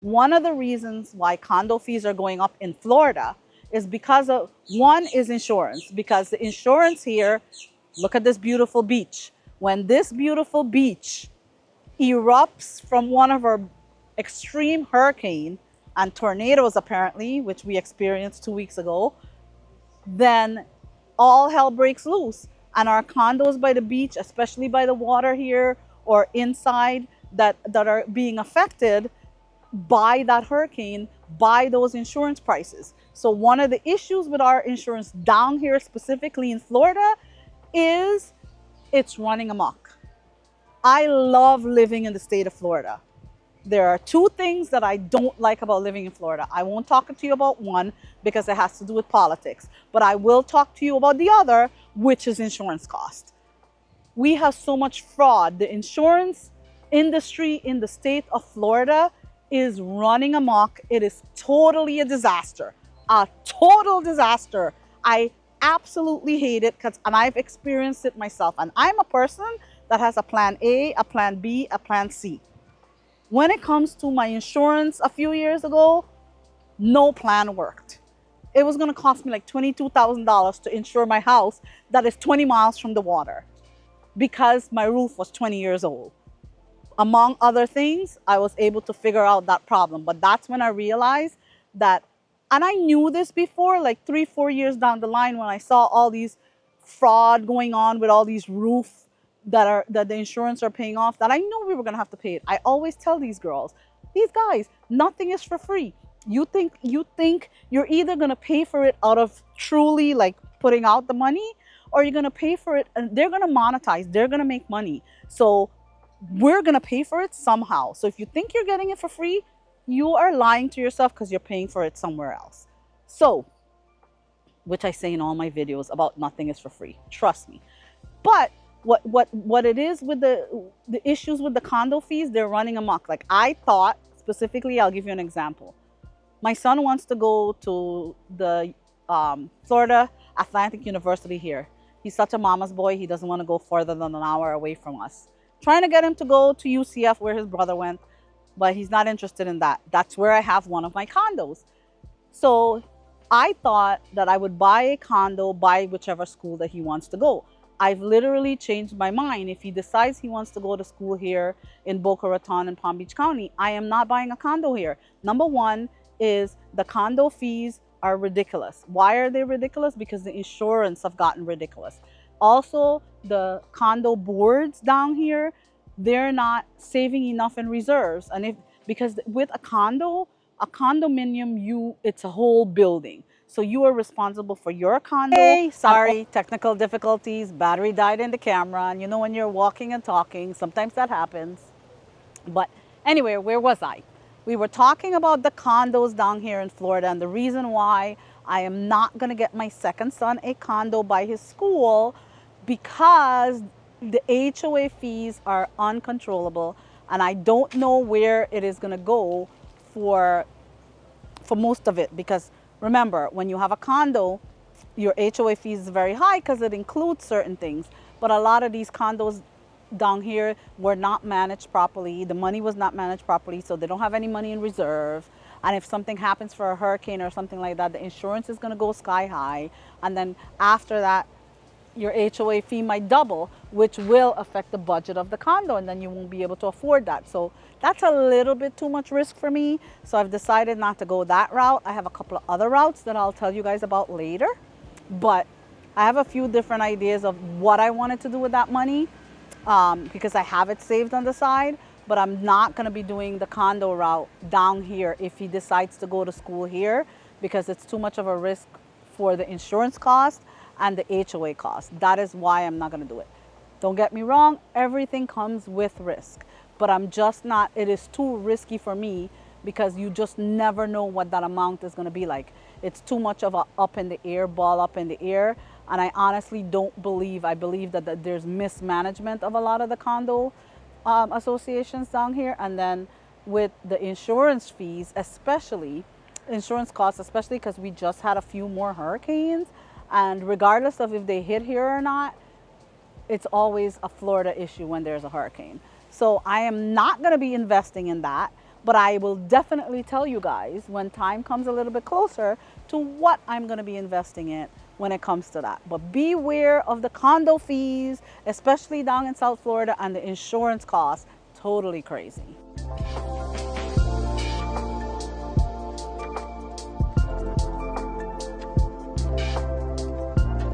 One of the reasons why condo fees are going up in Florida is because of, one is insurance, because the insurance here, look at this beautiful beach. When this beautiful beach erupts from one of our extreme hurricane and tornadoes apparently, which we experienced 2 weeks ago, then all hell breaks loose. And our condos by the beach, especially by the water here or inside that are being affected by that hurricane, by those insurance prices. So one of the issues with our insurance down here, specifically in Florida, is it's running amok. I love living in the state of Florida. There are two things that I don't like about living in Florida. I won't talk to you about one because it has to do with politics, but I will talk to you about the other, which is insurance cost. We have so much fraud. The insurance industry in the state of Florida is running amok. It is totally a disaster, a total disaster. I absolutely hate it and I've experienced it myself. And I'm a person that has a plan A, a plan B, a plan C. When it comes to my insurance a few years ago, no plan worked. It was going to cost me like $22,000 to insure my house that is 20 miles from the water because my roof was 20 years old. Among other things, I was able to figure out that problem. But that's when I realized that, and I knew this before, like 3-4 years down the line when I saw all these fraud going on with all these roofs that the insurance are paying off, that I knew we were going to have to pay it. I always tell these girls, these guys, nothing is for free. You think you're either going to pay for it out of truly like putting out the money, or you're going to pay for it and they're going to monetize, they're going to make money. So we're going to pay for it somehow. So if you think you're getting it for free, you are lying to yourself because you're paying for it somewhere else. So, which I say in all my videos about nothing is for free. Trust me. But what it is with the issues with the condo fees, they're running amok. Like I thought, specifically, I'll give you an example. My son wants to go to the Florida Atlantic University here. He's such a mama's boy. He doesn't want to go further than an hour away from us. Trying to get him to go to UCF where his brother went, but he's not interested in that. That's where I have one of my condos. So I thought that I would buy a condo by whichever school that he wants to go. I've literally changed my mind. If he decides he wants to go to school here in Boca Raton and Palm Beach County, I am not buying a condo here. Number one is the condo fees are ridiculous. Why are they ridiculous? Because the insurance have gotten ridiculous. Also, the condo boards down here, they're not saving enough in reserves. And because with a condominium, it's a whole building. So you are responsible for your condo. Hey, sorry, technical difficulties. Battery died in the camera. And you know when you're walking and talking, sometimes that happens. But anyway, where was I? We were talking about the condos down here in Florida and the reason why I am not going to get my second son a condo by his school, because the HOA fees are uncontrollable and I don't know where it is going to go for most of it. Because remember, when you have a condo, your HOA fees is very high because it includes certain things. But a lot of these condos down here were not managed properly. The money was not managed properly, so they don't have any money in reserve. And if something happens for a hurricane or something like that, the insurance is going to go sky high. And then after that, your HOA fee might double, which will affect the budget of the condo, and then you won't be able to afford that. So that's a little bit too much risk for me. So I've decided not to go that route. I have a couple of other routes that I'll tell you guys about later. But I have a few different ideas of what I wanted to do with that money, because I have it saved on the side. But I'm not going to be doing the condo route down here if he decides to go to school here, because it's too much of a risk for the insurance cost and the HOA cost. That is why I'm not going to do it. Don't get me wrong, everything comes with risk, but I'm just not, it is too risky for me because you just never know what that amount is going to be like. It's too much of a up in the air, ball up in the air. And I honestly don't believe, I believe that there's mismanagement of a lot of the condo associations down here. And then with the insurance fees, especially, insurance costs, especially because we just had a few more hurricanes. And regardless of if they hit here or not, it's always a Florida issue when there's a hurricane. So I am not going to be investing in that. But I will definitely tell you guys when time comes a little bit closer to what I'm going to be investing in when it comes to that. But beware of the condo fees, especially down in South Florida, and the insurance costs. Totally crazy.